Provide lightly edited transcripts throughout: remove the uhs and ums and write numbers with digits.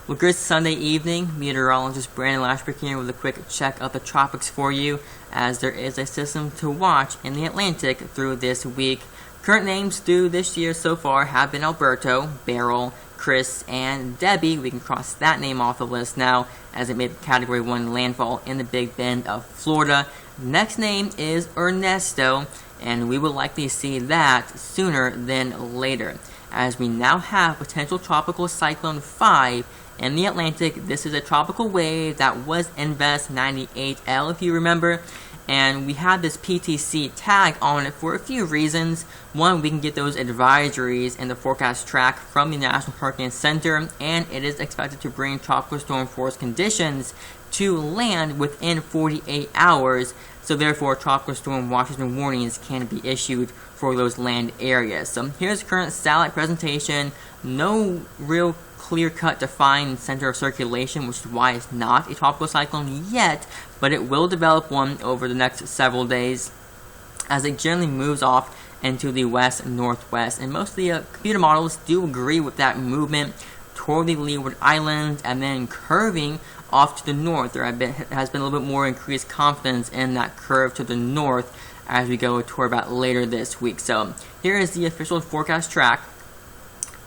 Well, good Sunday evening. Meteorologist Brandon Lashbrook here with a quick check of the tropics for you, as there is a system to watch in the Atlantic through this week. Current names through this year so far have been Alberto, Beryl, Chris, and Debbie. We can cross that name off the list now, as it made Category 1 landfall in the Big Bend of Florida. Next name is Ernesto, and we will likely see that sooner than later, as we now have potential Tropical Cyclone 5 in the Atlantic. This is a tropical wave that was Invest 98L, if you remember, and we have this PTC tag on it for a few reasons. One, we can get those advisories in the forecast track from the National Hurricane Center, and it is expected to bring tropical storm force conditions to land within 48 hours, so therefore tropical storm watches and warnings can be issued for those land areas. So here's current satellite presentation. No real clear-cut defined center of circulation, which is why it's not a tropical cyclone yet, but it will develop one over the next several days as it generally moves off into the west-northwest. And most of the computer models do agree with that movement toward the Leeward Islands and then curving off to the north. There has been a little bit more increased confidence in that curve to the north as we go toward about later this week. So here is the official forecast track,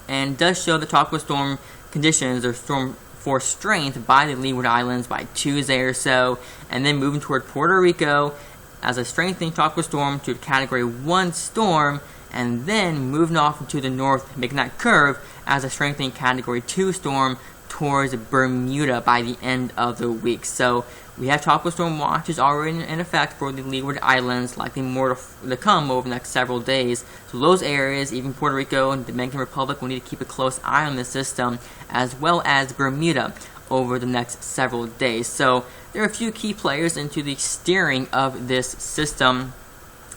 and does show the tropical storm conditions or storm force strength by the Leeward Islands by Tuesday or so, and then moving toward Puerto Rico as a strengthening tropical storm to a Category 1 storm, and then moving off into the north, making that curve as a strengthening Category 2 storm towards Bermuda by the end of the week. So we have tropical storm watches already in effect for the Leeward Islands, likely more to come over the next several days. So those areas, even Puerto Rico and the Dominican Republic, will need to keep a close eye on the system, as well as Bermuda over the next several days. So there are a few key players into the steering of this system.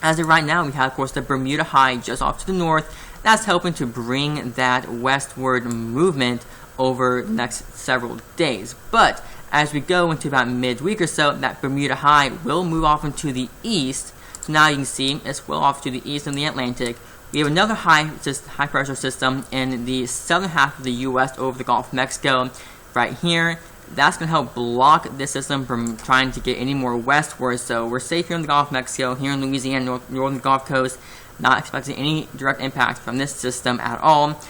As of right now, we have, of course, the Bermuda High just off to the north. That's helping to bring that westward movement over the next several days. But as we go into about midweek or so, that Bermuda High will move off into the east. So now you can see it's well off to the east in the Atlantic. We have another high pressure system in the southern half of the U.S. over the Gulf of Mexico right here. That's going to help block this system from trying to get any more westward. So we're safe here in the Gulf of Mexico, here in Louisiana, northern Gulf Coast. Not expecting any direct impact from this system at all.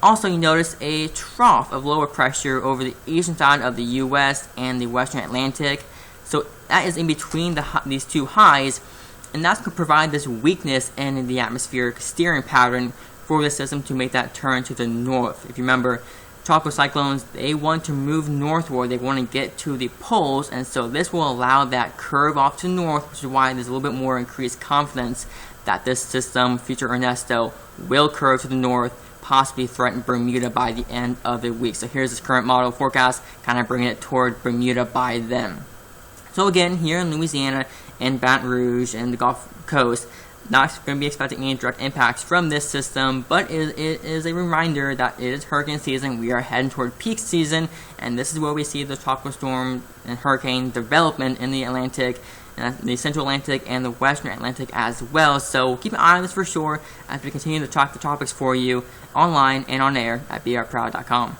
Also, you notice a trough of lower pressure over the eastern side of the U.S. and the western Atlantic. So that is in between these two highs, and that's going to provide this weakness in the atmospheric steering pattern for the system to make that turn to the north. If you remember, tropical cyclones, they want to move northward. They want to get to the poles, and so this will allow that curve off to the north, which is why there's a little bit more increased confidence that this system, future Ernesto, will curve to the north, possibly threaten Bermuda by the end of the week. So here's this current model forecast, kind of bringing it toward Bermuda by then. So again, here in Louisiana and Baton Rouge and the Gulf Coast, not going to be expecting any direct impacts from this system, but it is a reminder that it is hurricane season. We are heading toward peak season, and this is where we see the tropical storm and hurricane development in the Atlantic, the Central Atlantic and the Western Atlantic as well. So keep an eye on this for sure as we continue to track the topics for you online and on air at brproud.com.